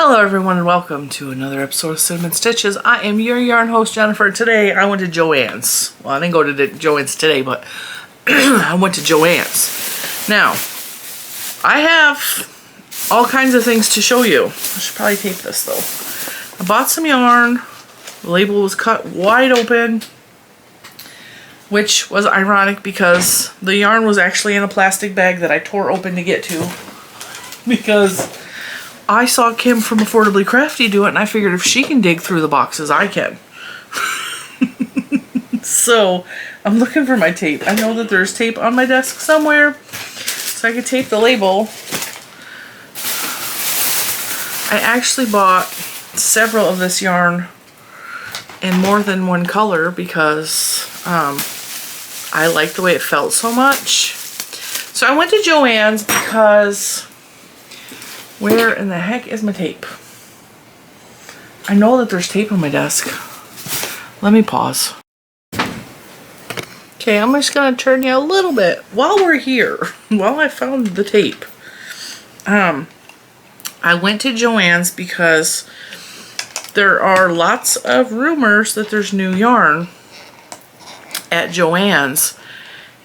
Hello everyone and welcome to another episode of Cinnamon Stitches. I am your yarn host Jennifer. Today I went to Joann's. Well, I didn't go to Joann's today, but I went to Joann's. Now, I have all kinds of things to show you. I should probably tape this though. I bought some yarn. The label was cut wide open, which was ironic because the yarn was actually in a plastic bag that I tore open to get to because I saw Kim from Affordably Crafty do it, and I figured if she can dig through the boxes, I can. So, I'm looking for my tape. I know that there's tape on my desk somewhere, so I could tape the label. I actually bought several of this yarn in more than one color because I liked the way it felt so much. So I went to Joann's because... where in the heck is my tape? I know that there's tape on my desk. Let me pause. Okay, I'm just gonna turn you a little bit while we're here, while I found the tape. I went to Joann's because there are lots of rumors that there's new yarn at Joann's,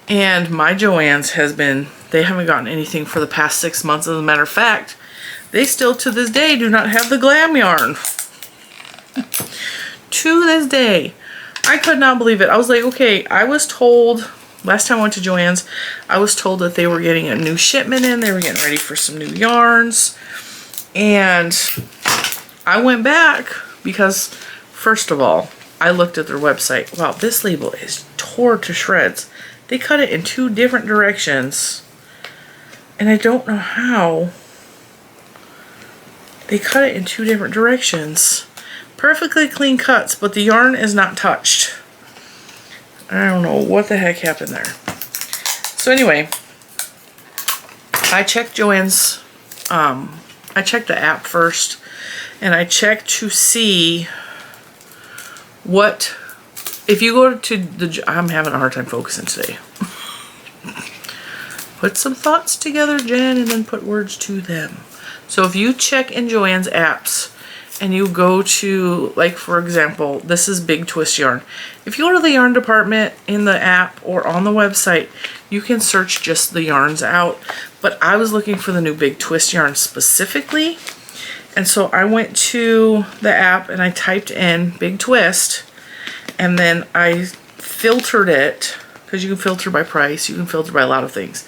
and my Joann's has been, they haven't gotten anything for the past 6 months. As a matter of fact, they still, to this day, do not have the glam yarn. To this day. I could not believe it. I was like, okay, I was told, last time I went to Joann's, I was told that they were getting a new shipment in. They were getting ready for some new yarns. And I went back because, first of all, I looked at their website. Wow, this label is tore to shreds. They cut it in 2 different directions. And I don't know how. They cut it in 2 different directions. Perfectly clean cuts, but the yarn is not touched. I don't know what the heck happened there. So anyway, I checked Joann's, I checked the app first, and I checked to see what, if you go to the, I'm having a hard time focusing today. Put some thoughts together, Jen, and then put words to them. So if you check in Joann's apps and you go to, like for example, this is Big Twist yarn. If you go to the yarn department in the app or on the website, you can search just the yarns out. But I was looking for the new Big Twist yarn specifically. And so I went to the app and I typed in Big Twist, and then I filtered it, because you can filter by price, you can filter by a lot of things.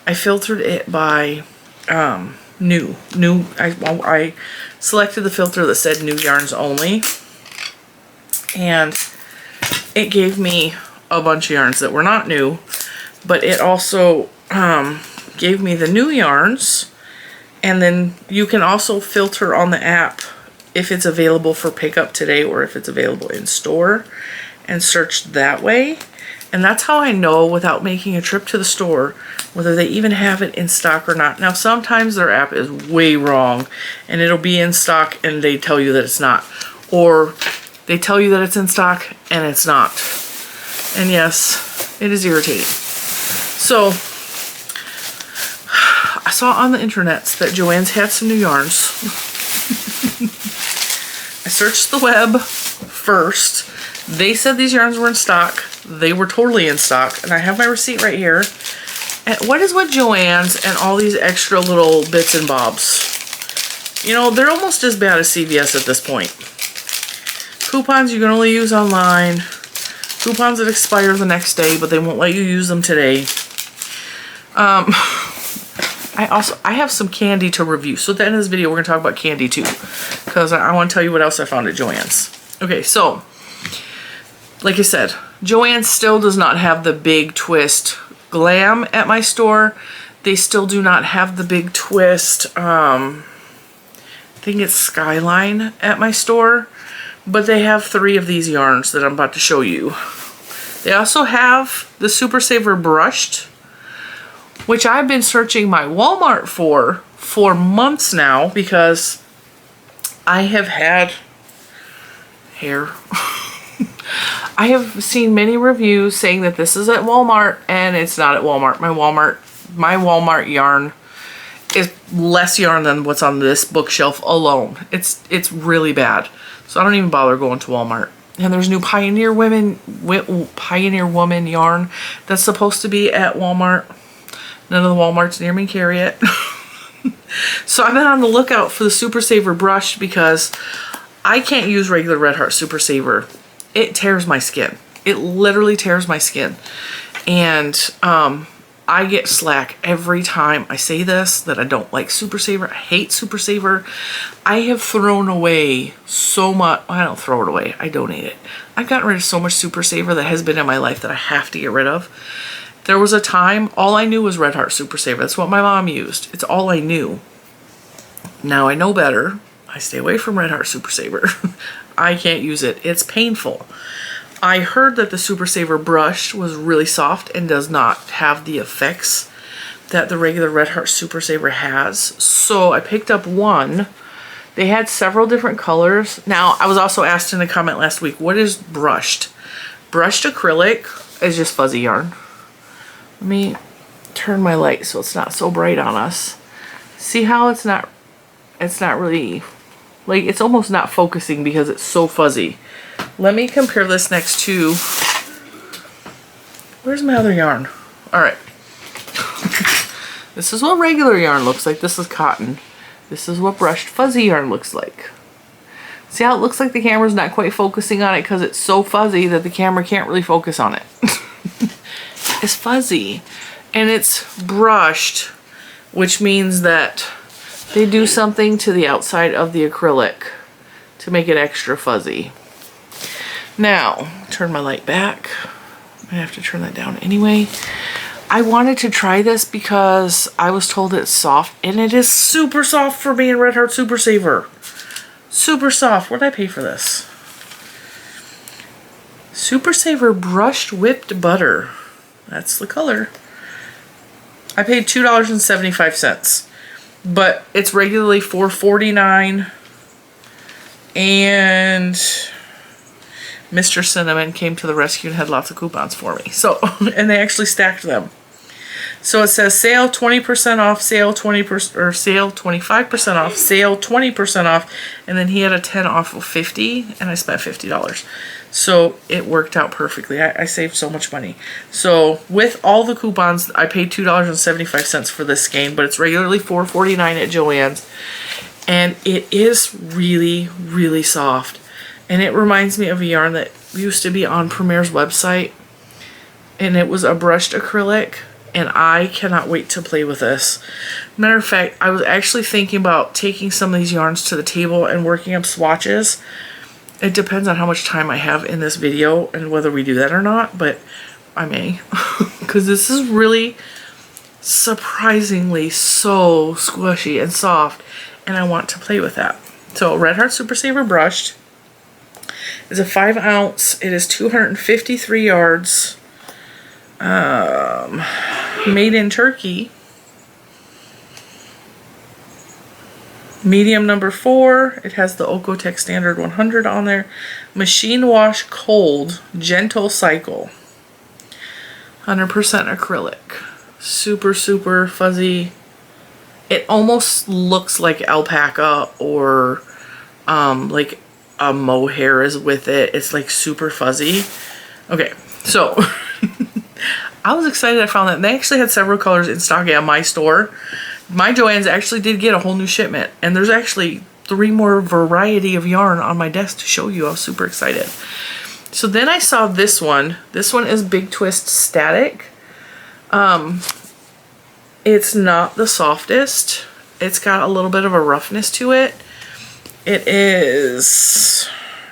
I filtered it by new. I selected the filter that said new yarns only, and it gave me a bunch of yarns that were not new, but it also gave me the new yarns. And then you can also filter on the app if it's available for pickup today or if it's available in store, and search that way. And that's how I know, without making a trip to the store, whether they even have it in stock or not. Now, sometimes their app is way wrong, and it'll be in stock and they tell you that it's not. Or they tell you that it's in stock and it's not. And yes, it is irritating. So, I saw on the internets that Joann's had some new yarns. I searched the web first. They said these yarns were in stock. They were totally in stock, and I have my receipt right here. And what is with Joann's and all these extra little bits and bobs? You know, they're almost as bad as CVS at this point. Coupons you can only use online. Coupons that expire the next day, but they won't let you use them today. I have some candy to review. So at the end of this video, we're going to talk about candy too, because I want to tell you what else I found at Joann's. Okay, so like I said, Joann still does not have the Big Twist glam at my store. They still do not have the Big Twist, I think it's Skyline at my store. But they have 3 of these yarns that I'm about to show you. They also have the Super Saver Brushed, which I've been searching my Walmart for months now because I have had hair. I have seen many reviews saying that this is at Walmart, and it's not at Walmart. My Walmart yarn is less yarn than what's on this bookshelf alone. It's really bad. So I don't even bother going to Walmart. And there's new Pioneer Woman yarn that's supposed to be at Walmart. None of the Walmarts near me carry it. So I've been on the lookout for the Super Saver brush because I can't use regular Red Heart Super Saver. It tears my skin. It literally tears my skin. And I get slack every time I say this, that I don't like Super Saver. I hate Super Saver. I have thrown away so much. I don't throw it away. I donate it. I've gotten rid of so much Super Saver that has been in my life that I have to get rid of. There was a time all I knew was Red Heart Super Saver. That's what my mom used. It's all I knew. Now I know better. I stay away from Red Heart Super Saver. I can't use it. It's painful. I heard that the Super Saver brush was really soft and does not have the effects that the regular Red Heart Super Saver has. So I picked up one. They had several different colors. Now, I was also asked in a comment last week, what is brushed? Brushed acrylic is just fuzzy yarn. Let me turn my light so it's not so bright on us. See how it's not really, like, it's almost not focusing because it's so fuzzy. Let me compare this next to, where's my other yarn? All right. This is what regular yarn looks like. This is cotton. This is what brushed fuzzy yarn looks like. See how it looks like the camera's not quite focusing on it because it's so fuzzy that the camera can't really focus on it. It's fuzzy and it's brushed, which means that they do something to the outside of the acrylic to make it extra fuzzy. Now, turn my light back. I have to turn that down anyway. I wanted to try this because I was told it's soft, and it is super soft for being Red Heart Super Saver. Super soft. What did I pay for this? Super Saver Brushed Whipped Butter. That's the color. I paid $2.75, but it's regularly $4.49, and Mr. Cinnamon came to the rescue and had lots of coupons for me. So, and they actually stacked them. So it says sale 20% off, sale 20%, or sale 25% off, sale 20% off, and then he had a 10 off of 50, and I spent $50. So it worked out perfectly. I saved so much money. So with all the coupons, I paid $2.75 for this skein, but it's regularly $4.49 at Joann's, and it is really, really soft. And it reminds me of a yarn that used to be on Premier's website, and it was a brushed acrylic, and I cannot wait to play with this. Matter of fact, I was actually thinking about taking some of these yarns to the table and working up swatches. It depends on how much time I have in this video and whether we do that or not, but I may. Because this is really surprisingly so squishy and soft, and I want to play with that. So Red Heart Super Saver Brushed is a 5 ounce. It is 253 yards. Made in Turkey. Medium number 4. It has the Okotex Standard 100 on there. Machine wash cold, gentle cycle. 100% acrylic. Super, super fuzzy. It almost looks like alpaca or like a mohair is with it. It's like super fuzzy. Okay, so I was excited I found that. They actually had several colors in stock at my store. My Joann's actually did get a whole new shipment, and there's actually 3 more variety of yarn on my desk to show you. I was super excited. So then I saw this one. This one is Big Twist Static. It's not the softest. It's got a little bit of a roughness to it. It is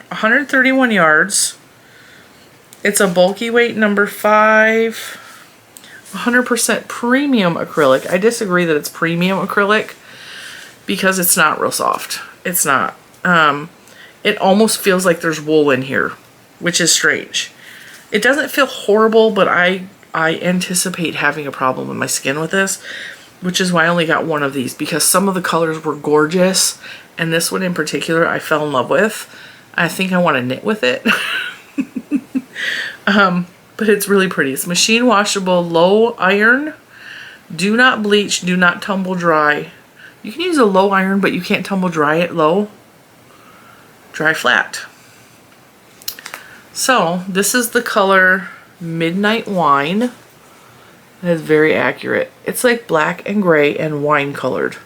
131 yards. It's a bulky weight number 5. 100% premium acrylic. I disagree that it's premium acrylic because it's not real soft. It's not. It almost feels like there's wool in here, which is strange. It doesn't feel horrible, but I anticipate having a problem with my skin with this, which is why I only got one of these, because some of the colors were gorgeous, and this one in particular I fell in love with. I think I want to knit with it. But it's really pretty. It's machine washable, low iron, Do not bleach, do not tumble dry. You can use a low iron, but you can't tumble dry it low. Dry flat. So this is the color Midnight Wine. That is very accurate. It's like black and gray and wine colored.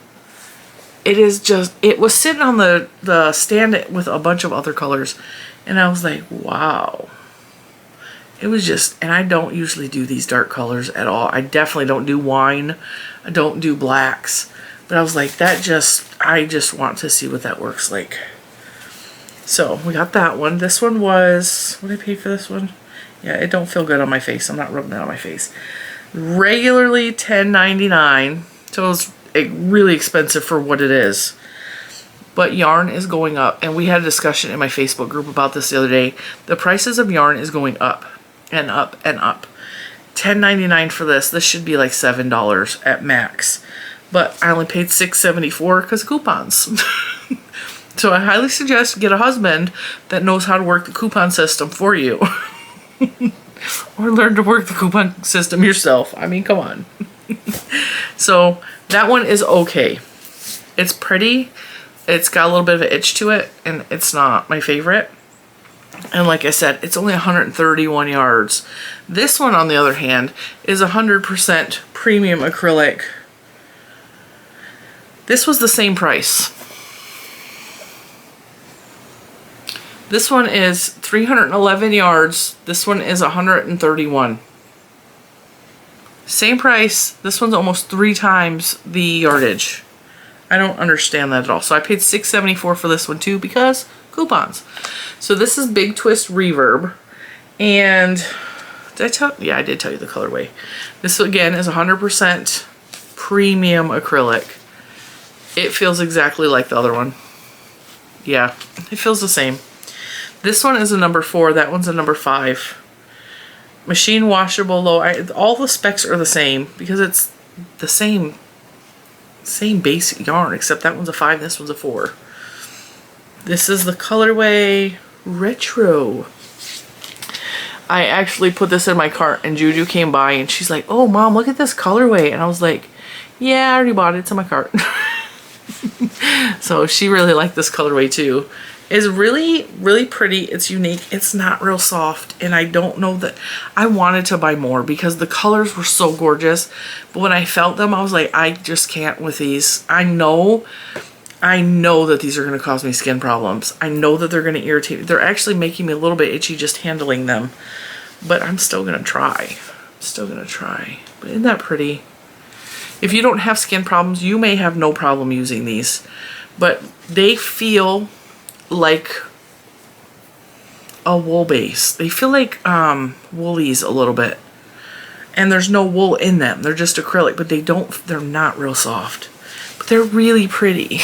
It is just, it was sitting on the stand with a bunch of other colors, and I was like, wow. It was just, and I don't usually do these dark colors at all. I definitely don't do wine. I don't do blacks. But I was like, that just, I just want to see what that works like. So we got that one. This one was, what did I pay for this one? Yeah, it don't feel good on my face. I'm not rubbing it on my face. Regularly $10.99. So it was really expensive for what it is. But yarn is going up. And we had a discussion in my Facebook group about this the other day. The prices of yarn is going up and up and up. $10.99 for this. This should be like $7 at max. But I only paid $6.74 because coupons. So I highly suggest get a husband that knows how to work the coupon system for you. Or learn to work the coupon system yourself. I mean, come on. So that one is okay. It's pretty. It's got a little bit of an itch to it, and it's not my favorite. And like I said, it's only 131 yards. This one, on the other hand, is 100% premium acrylic. This was the same price. This one is 311 yards. This one is 131. Same price. This one's almost 3 times the yardage. I don't understand that at all. So I paid $6.74 for this one too because coupons. So this is Big Twist Reverb. And did I tell? Yeah, I did tell you the colorway. This again is 100% premium acrylic. It feels exactly like the other one. Yeah, it feels the same. This one is a number 4. That one's a number 5. Machine washable low. All the specs are the same because it's the same basic yarn, except that one's a 5, this one's a 4. This is the colorway Retro. I actually put this in my cart and Juju came by and she's like, oh mom, look at this colorway. And I was like, yeah, I already bought it. It's in my cart. So she really liked this colorway too. It's really, really pretty. It's unique. It's not real soft. And I don't know that I wanted to buy more because the colors were so gorgeous. But when I felt them, I was like, I just can't with these. I know that these are going to cause me skin problems. I know that they're going to irritate me. They're actually making me a little bit itchy just handling them. But I'm still going to try. I'm still going to try. But isn't that pretty? If you don't have skin problems, you may have no problem using these. But they feel like a wool base. They feel like woolies a little bit. And there's no wool in them. They're just acrylic, but they're not real soft. But they're really pretty.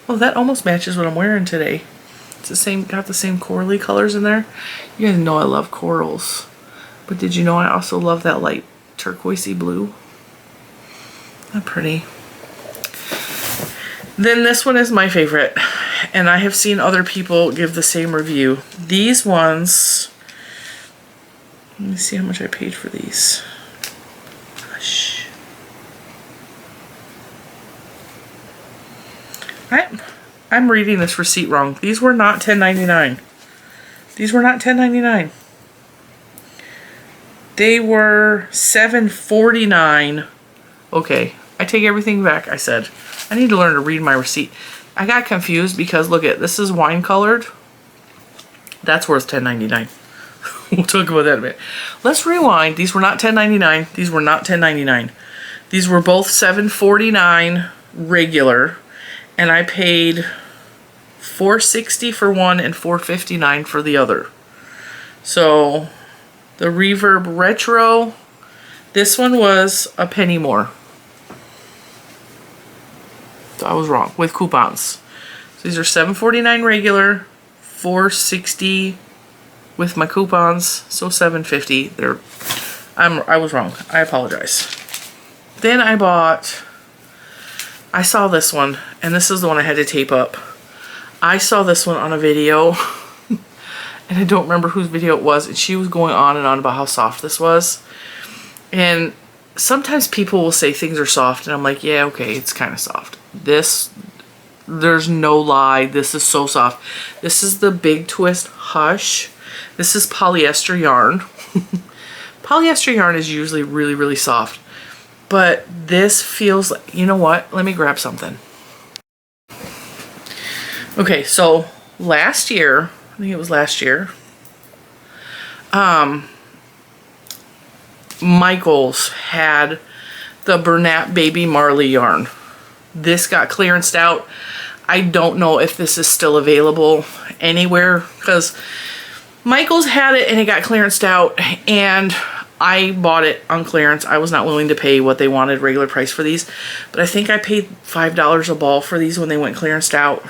Well, that almost matches what I'm wearing today. It's the same, got the same corally colors in there. You guys know I love corals. But did you know I also love that light turquoisey blue? Not pretty. Then this one is my favorite, and I have seen other people give the same review. These ones, let me see how much I paid for these. Gosh. I'm reading this receipt wrong. These were not $10.99. These were not $10.99. They were $7.49. Okay, I take everything back I said. I need to learn to read my receipt. I got confused because look at this is wine colored. That's worth $10.99. We'll talk about that in a bit. Let's rewind. These were not $10.99. These were not $10.99. These were both $7.49 regular, and I paid $4.60 for one and $4.59 for the other. So the Reverb Retro, this one was a penny more. So I was wrong with coupons. So these are $7.49 regular, $4.60 with my coupons, so $7.50. I was wrong. I apologize. Then I saw this one, and this is the one I had to tape up. I saw this one on a video, and I don't remember whose video it was, and she was going on and on about how soft this was. And sometimes people will say things are soft and I'm like, yeah, okay, it's kind of soft. This, there's no lie, this is so soft. This is the Big Twist Hush. This is polyester yarn. Polyester yarn is usually really, really soft. But this feels like, you know what? Let me grab something. Okay, so last year, I think it was last year, Michaels had the Bernat Baby Marley yarn. This got clearanced out. I don't know if this is still available anywhere because Michaels had it and it got clearanced out, and I bought it on clearance. I was not willing to pay what they wanted regular price for these, but I think I paid $5 a ball for these when they went clearanced out.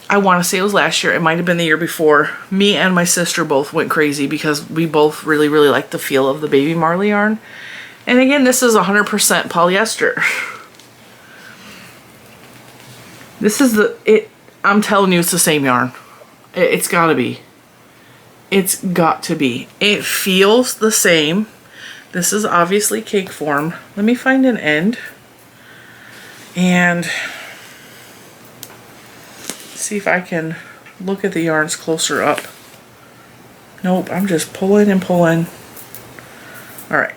I want to say it was last year. It might have been the year before. Me and my sister both went crazy because we both really, really liked the feel of the Baby Marley yarn. And again, this is 100% polyester. This is I'm telling you, it's the same yarn. It's gotta be. It's got to be. It feels the same. This is obviously cake form. Let me find an end and see if I can look at the yarns closer up. Nope, I'm just pulling and pulling. All right.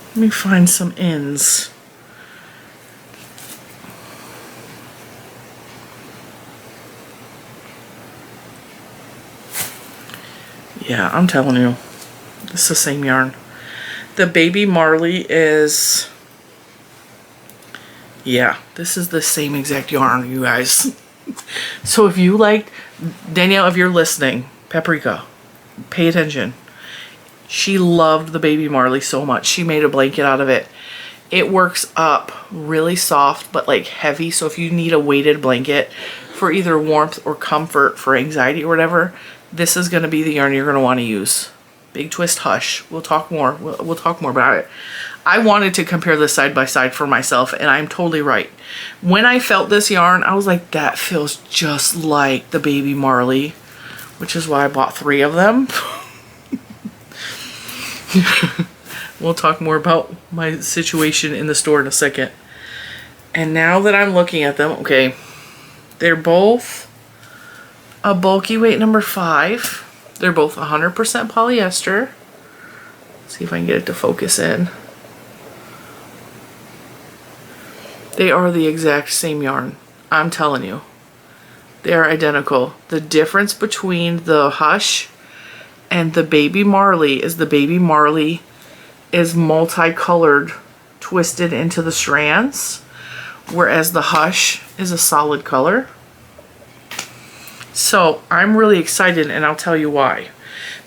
Let me find some ends. Yeah, I'm telling you, it's the same yarn. The Baby Marley is, yeah, this is the same exact yarn, you guys. So if you like, Danielle, if you're listening, Paprika, pay attention. She loved the Baby Marley so much. She made a blanket out of it. It works up really soft, but like heavy. So if you need a weighted blanket for either warmth or comfort for anxiety or whatever, this is going to be the yarn you're going to want to use. Big Twist Hush. We'll talk more. We'll talk more about it. I wanted to compare this side by side for myself, and I'm totally right. When I felt this yarn, I was like, that feels just like the Baby Marley, which is why I bought 3 of them. We'll talk more about my situation in the store in a second. And now that I'm looking at them, okay, they're both a bulky weight number 5. They're both 100% polyester. Let's see if I can get it to focus in. They are the exact same yarn. I'm telling you. They are identical. The difference between the Hush and the Baby Marley is the Baby Marley is multicolored, twisted into the strands, whereas the Hush is a solid color. So I'm really excited, and I'll tell you why.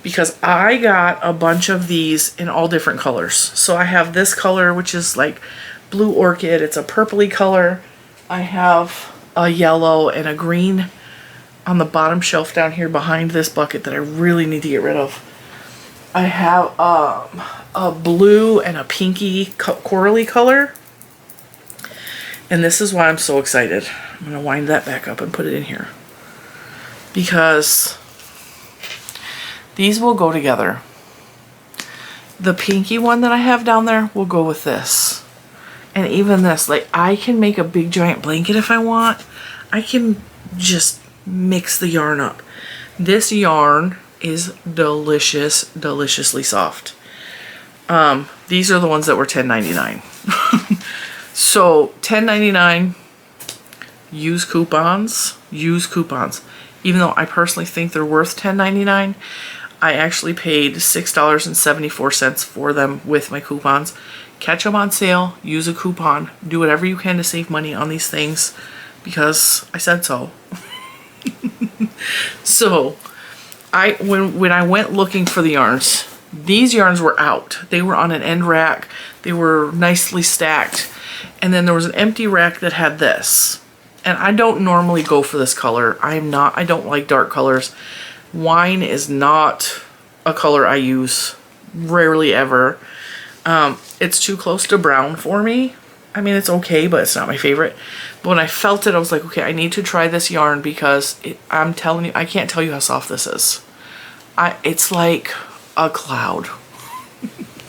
Because I got a bunch of these in all different colors. So I have this color, which is like blue orchid. It's a purpley color. I have a yellow and a green on the bottom shelf down here behind this bucket that I really need to get rid of. I have a blue and a pinky corally color. And this is why I'm so excited. I'm going to wind that back up and put it in here. Because these will go together. The pinky one that I have down there will go with this. And even this, like, I can make a big giant blanket if I want. I can just mix the yarn up. This yarn is delicious, deliciously soft. These are the ones that were $10.99. So $10.99, use coupons. Even though I personally think they're worth $10.99, I actually paid $6.74 for them with my coupons. Catch them on sale, use a coupon, do whatever you can to save money on these things because I said so. So when I went looking for the yarns, these yarns were out. They were on an end rack. They were nicely stacked. And then there was an empty rack that had this. And I don't normally go for this color. I don't like dark colors. Wine is not a color I use, rarely ever. It's too close to brown for me. I mean, it's okay, but it's not my favorite. But when I felt it, I was like, okay, I need to try this yarn because I'm telling you, I can't tell you how soft this is. It's like a cloud.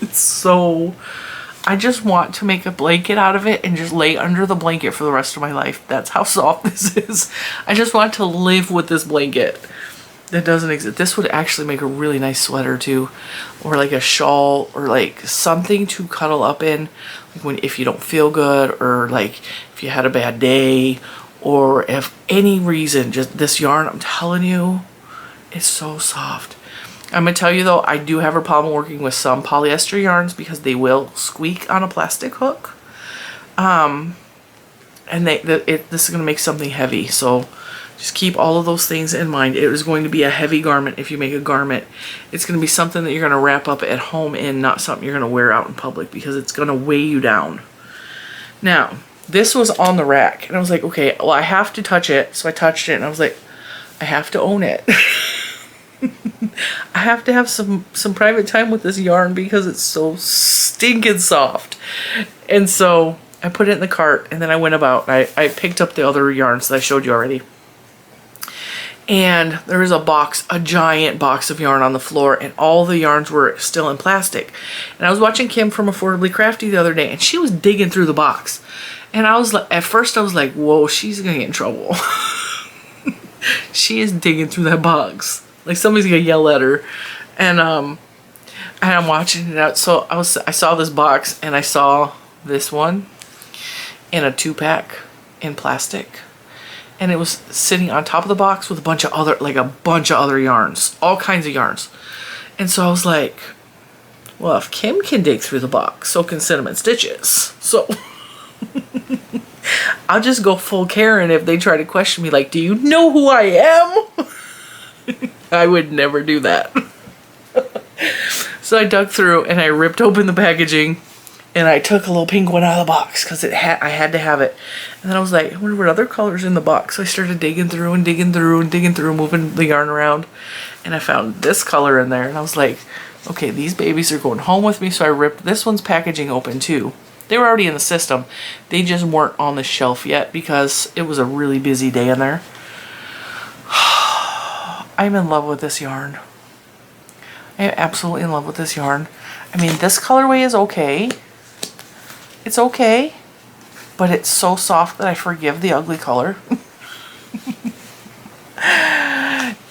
It's so, I just want to make a blanket out of it and just lay under the blanket for the rest of my life. That's how soft this is. I just want to live with this blanket that doesn't exist. This would actually make a really nice sweater too, or like a shawl, or like something to cuddle up in, like if you don't feel good, or like if you had a bad day, or if any reason. Just this yarn, I'm telling you, it's so soft. I'm gonna tell you though, I do have a problem working with some polyester yarns because they will squeak on a plastic hook. And this is gonna make something heavy, so just keep all of those things in mind. It is going to be a heavy garment if you make a garment. It's going to be something that you're going to wrap up at home in, not something you're going to wear out in public, because it's going to weigh you down. Now, this was on the rack, and I was like, okay, well, I have to touch it. So I touched it, and I was like, I have to own it. I have to have some private time with this yarn because it's so stinking soft. And so I put it in the cart, and then I went about, and I picked up the other yarns that I showed you already. And there was a giant box of yarn on the floor, and all the yarns were still in plastic. And I was watching Kim from Affordably Crafty the other day, and she was digging through the box. And I was like, at first I was like, whoa, she's gonna get in trouble. She is digging through that box. Like somebody's gonna yell at her. And I'm watching it out. So I saw this box, and I saw this one in a 2-pack in plastic. And it was sitting on top of the box with a bunch of other yarns, all kinds of yarns. And so I was like, well, if Kim can dig through the box, so can Cinnamon Stitches. So I'll just go full Karen if they try to question me, like, do you know who I am? I would never do that. So I dug through and I ripped open the packaging, and I took a little pink one out of the box because I had to have it. And then I was like, I wonder what other colors in the box. So I started digging through and digging through and digging through, moving the yarn around. And I found this color in there. And I was like, okay, these babies are going home with me. So I ripped this one's packaging open too. They were already in the system. They just weren't on the shelf yet because it was a really busy day in there. I'm in love with this yarn. I am absolutely in love with this yarn. I mean, this colorway is okay. It's okay, but it's so soft that I forgive the ugly color.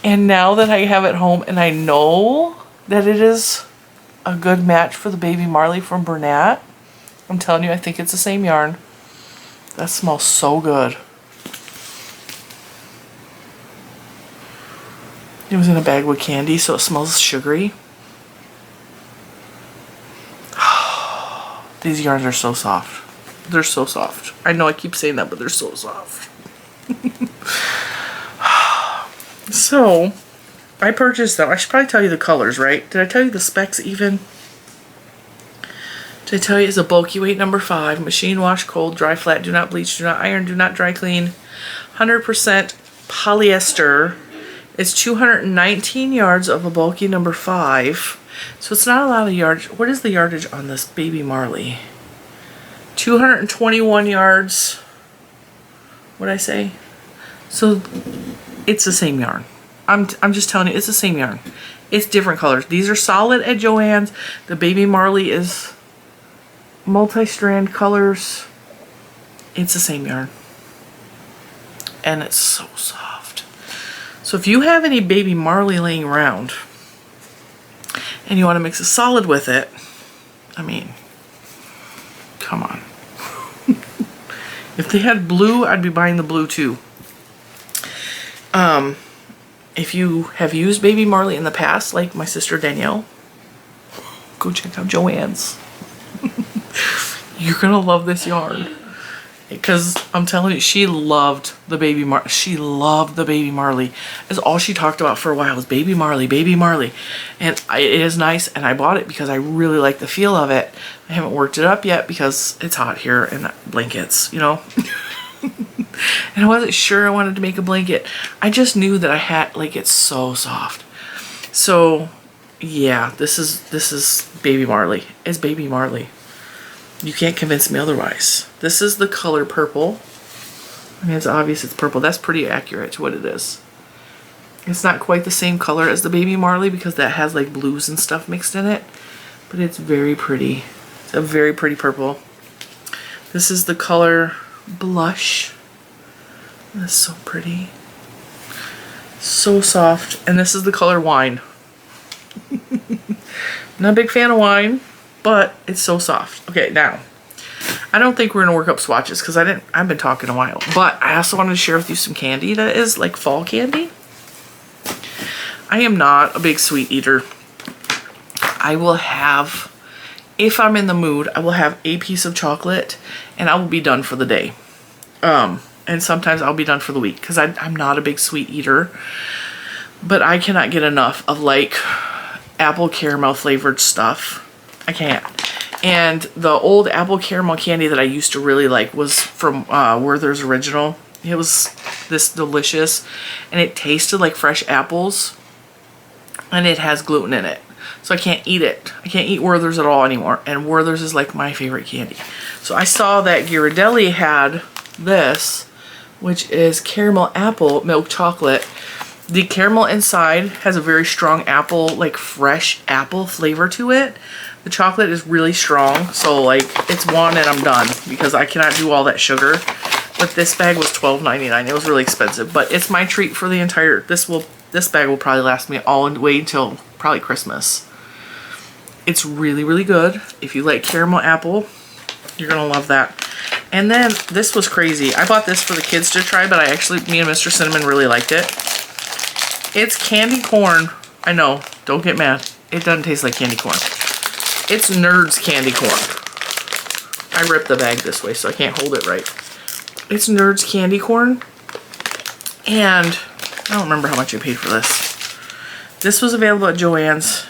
And now that I have it home and I know that it is a good match for the Baby Marley from Bernat, I'm telling you, I think it's the same yarn. That smells so good. It was in a bag with candy, so it smells sugary. These yarns are so soft. They're so soft. I know I keep saying that, but they're so soft. So, I purchased them. I should probably tell you the colors, right? Did I tell you the specs even? Did I tell you it's a bulky weight number 5, machine wash, cold, dry flat, do not bleach, do not iron, do not dry clean, 100% polyester. It's 219 yards of a bulky number 5. So it's not a lot of yardage. What is the yardage on this Baby Marley? 221 yards. What'd I say? So it's the same yarn. I'm just telling you, it's the same yarn. It's different colors. These are solid at Joann's. The Baby Marley is multi-strand colors. It's the same yarn. And it's so soft. So if you have any Baby Marley laying around and you want to mix a solid with it, I mean, come on. If they had blue, I'd be buying the blue too. If you have used Baby Marley in the past, like my sister Danielle, go check out Joann's. You're gonna love this yarn. Because I'm telling you, she loved the Baby Marley. She loved the Baby Marley. That's all she talked about for a while was Baby Marley, Baby Marley. And it is nice, and I bought it because I really like the feel of it. I haven't worked it up yet because it's hot here and blankets, you know. And I wasn't sure I wanted to make a blanket. I just knew that I had, like, it's so soft. So, yeah, this is Baby Marley. It's Baby Marley. You can't convince me otherwise. This is the color purple. I mean, it's obvious it's purple. That's pretty accurate to what it is. It's not quite the same color as the Baby Marley because that has like blues and stuff mixed in it. but it's very pretty. It's a very pretty purple. This is the color Blush. That's so pretty. So soft. And this is the color Wine. Not a big fan of wine, but it's so soft. Okay, now, I don't think we're gonna work up swatches because I've been talking a while, but I also wanted to share with you some candy that is like fall candy. I am not a big sweet eater. I will have, if I'm in the mood, I will have a piece of chocolate and I will be done for the day. And sometimes I'll be done for the week because I'm not a big sweet eater, but I cannot get enough of like apple caramel flavored stuff. I can't. And the old apple caramel candy that I used to really like was from Werther's Original. It was this delicious and it tasted like fresh apples and it has gluten in it. So I can't eat it. I can't eat Werther's at all anymore. And Werther's is like my favorite candy. So I saw that Ghirardelli had this, which is caramel apple milk chocolate. The caramel inside has a very strong apple, like fresh apple flavor to it. The chocolate is really strong, so like it's one and I'm done because I cannot do all that sugar. But this bag was $12.99. It was really expensive, but it's my treat for the entire, this bag will probably last me all the way until probably Christmas. It's really, really good. If you like caramel apple, you're gonna love that. And then this was crazy. I bought this for the kids to try, but me and Mr. Cinnamon really liked it. It's candy corn. I know, don't get mad. It doesn't taste like candy corn. It's Nerds candy corn. I ripped the bag this way, so I can't hold it right. It's Nerds candy corn. And I don't remember how much I paid for this. This was available at Joann's.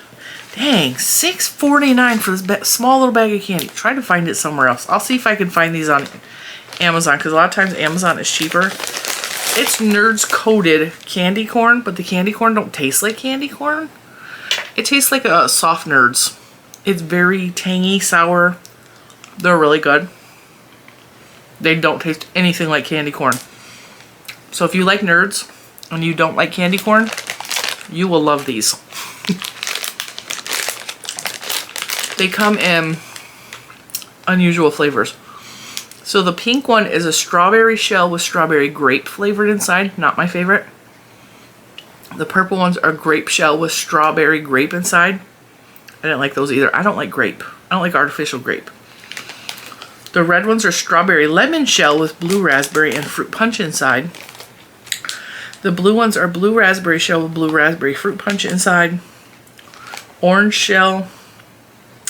Dang, $6.49 for this small little bag of candy. Try to find it somewhere else. I'll see if I can find these on Amazon, because a lot of times Amazon is cheaper. It's Nerds coated candy corn, but the candy corn don't taste like candy corn. It tastes like a soft Nerds. It's very tangy, sour. They're really good. They don't taste anything like candy corn. So if you like Nerds and you don't like candy corn, you will love these. They come in unusual flavors. So the pink one is a strawberry shell with strawberry grape flavored inside. Not my favorite. The purple ones are grape shell with strawberry grape inside. I didn't like those either. I don't like grape. I don't like artificial grape. The red ones are strawberry lemon shell with blue raspberry and fruit punch inside. The blue ones are blue raspberry shell with blue raspberry fruit punch inside. Orange shell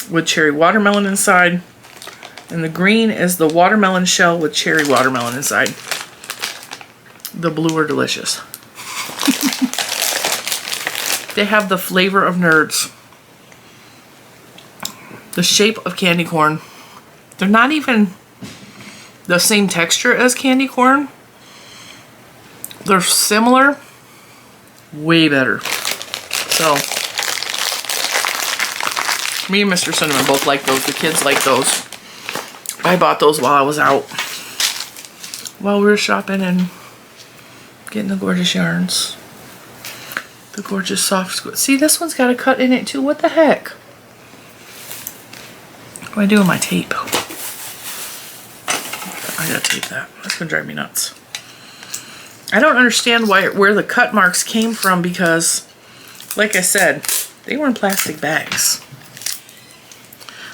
with cherry watermelon inside. And the green is the watermelon shell with cherry watermelon inside. The blue are delicious. They have the flavor of Nerds. The shape of candy corn. They're not even the same texture as candy corn. They're similar. Way better. So me and Mr. Cinnamon both like those. The kids like those. I bought those while I was out. While we were shopping and getting the gorgeous yarns. The gorgeous soft squid. See, this one's got a cut in it too. What the heck? What do I do with my tape? I gotta tape that. That's gonna drive me nuts. I don't understand where the cut marks came from because, like I said, they were in plastic bags.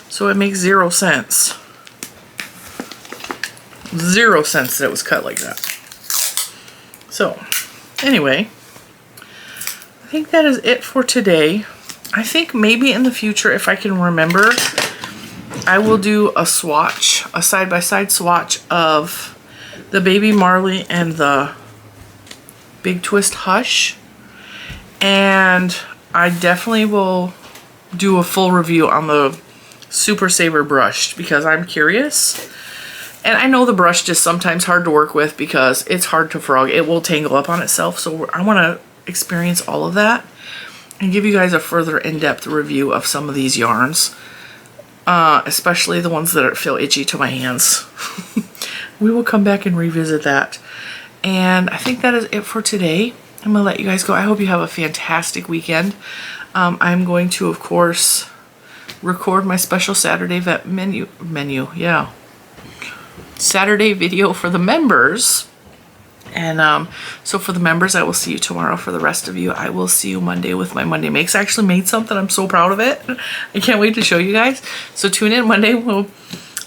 So it makes 0 sense. 0 sense that it was cut like that. So, anyway, I think that is it for today. I think maybe in the future, if I can remember, I will do a swatch, a side-by-side swatch of the Baby Marley and the Big Twist Hush. And I definitely will do a full review on the Super Saver brush because I'm curious. And I know the brush is sometimes hard to work with because it's hard to frog. It will tangle up on itself. So I want to experience all of that and give you guys a further in-depth review of some of these yarns. Especially the ones that feel itchy to my hands. We will come back and revisit that. And I think that is it for today. I'm going to let you guys go. I hope you have a fantastic weekend. I'm going to, of course, record my special Saturday yeah. Saturday video for the members. And so for the members, I will see you tomorrow. For the rest of you, I will see you Monday with my Monday Makes. I actually made something. I'm so proud of it. I can't wait to show you guys. So tune in Monday.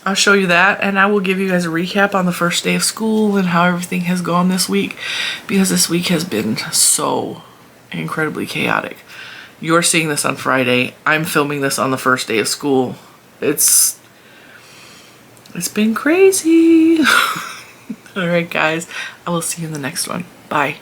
I'll show you that, and I will give you guys a recap on the first day of school and how everything has gone this week, because this week has been so incredibly chaotic. You're seeing this on Friday. I'm filming this on the first day of school. It's been crazy. All right, guys. I will see you in the next one. Bye.